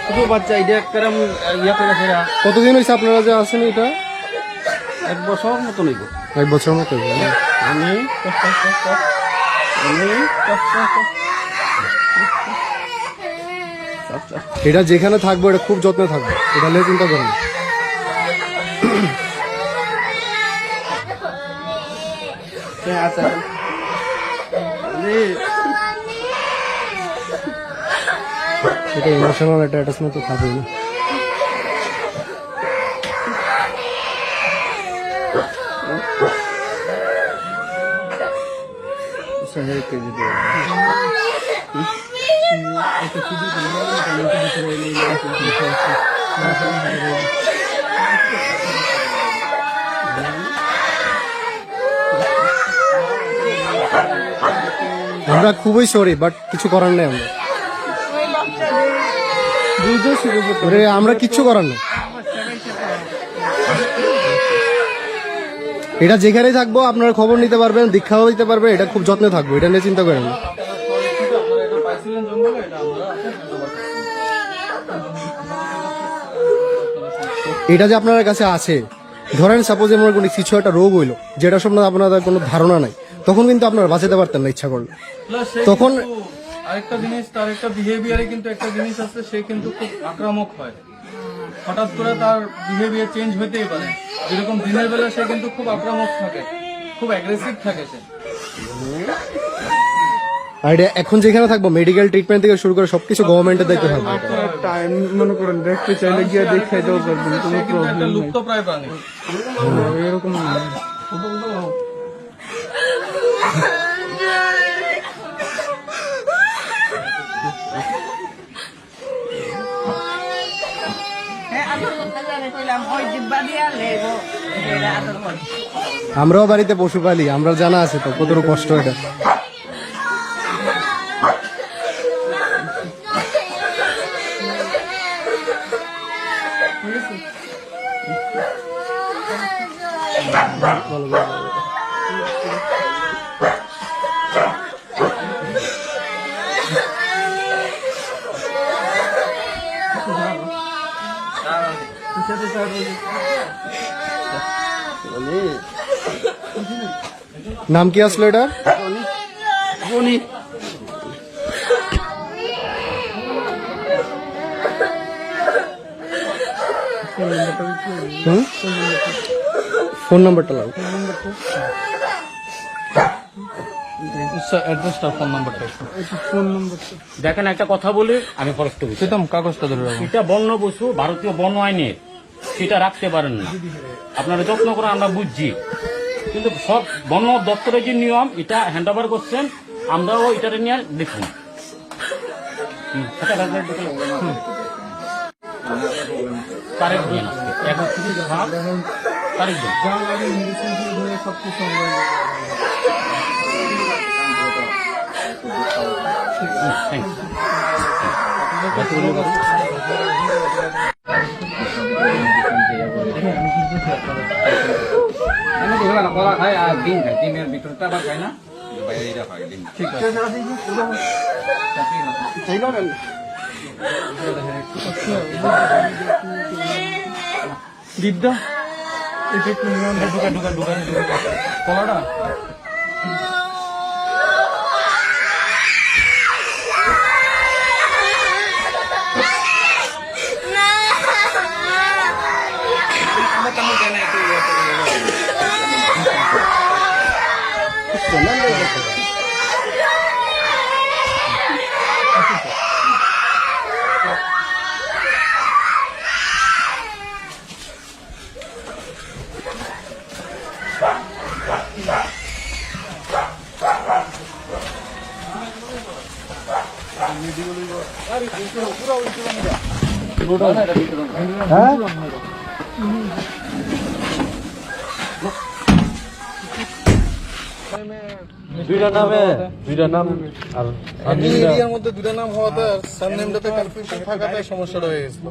ছোট বাচ্চা এটা কেরম ইয়া করে ফেরা। কতদিন হয়েছে আপনারা যে আছেন? এটা 1 বছর মতো নিব। 1 বছর মতো হইবে না? আমি এটা যেখানে থাকবো এটা খুব যত্নে থাকবে, এটা নিয়ে চিন্তা করেন। এটা ইমোশনাল একটা অ্যাটাচমেন্ট তো থাকবেই না। আমরা খুবই সরি, বাট কিছু করার নেই। আমরা কিচ্ছু করার নেই। এটা যেখানেই থাকবো আপনারা খবর নিতে পারবেন, দীক্ষাও দিতে পারবেন। এটা খুব যত্নে থাকবো, এটা নিয়ে চিন্তা করেন না। এটা যে আপনার কাছে আছে, ধরেন সাপোজ এমন কোনো কিছু একটা রোগ হইলো যেটা সম্বন্ধে আপনাদের কোনো ধারণা নাই, তখন কিন্তু আপনারা বাঁচাতে পারতেন না ইচ্ছা করলে। তখন আরেকটা জিনিস, তার একটা বিহেভিয়ারে কিন্তু একটা জিনিস আছে, সে কিন্তু খুব আক্রামক হয়। হঠাৎ করে তার বিহেভিয়ার চেঞ্জ হতেই পারে। যেরকম দিনের বেলা সে কিন্তু খুব আক্রামক থাকে, খুব অ্যাগ্রেসিভ থাকে সে। আর এটা এখন যেখানে থাকবো মেডিকেল ট্রিটমেন্ট থেকে শুরু করে সবকিছু গভর্নমেন্টের দায়িত্ব থাকবে। টাইম মনে করেন দেখতে চাইলে গিয়ে দেখাই দেওয়া পারবেন, কোনো প্রবলেম নেই। লুপ্ত প্রায় প্রাণী এরকম না। আমরাও বাড়িতে পশু পালি, আমরা জানা আছে তো কতটুকু কষ্ট এটা। নাম কি আসলো এটা? ফোন নাম্বারটা লাগবে। অ্যাড্রেসটা, ফোন নাম্বারটা। দেখেন একটা কথা বলি, আমি ফরস্ত সেটাম কাগজটা ধরে রাখবো। এটা বন্য পশু, ভারতীয় বন আইনের সেটা রাখতে পারেন না। আপনারা যত্ন করে আমরা বুঝছি, কিন্তু সব বন দপ্তরের যে নিয়ম এটা হ্যান্ড ওভার করছেন, আমরাও এটারে নিয়ে দেখুন। তারিখ দিন এখন তারিখ দিন। কলা খায় আর ডিম খায়, ডিমের ভিতরটা আবার খায় না, বাইরে খায় ডিম। ঠিক আছে, দিদা এটা একটু কলাটা দুইটা নামে দুইটা নাম আর এরিয়ার মধ্যে দুটো নাম হওয়াতে সারনেমটাতে কনফিউশন থাকাতে সমস্যাটা হয়ে গেছিল।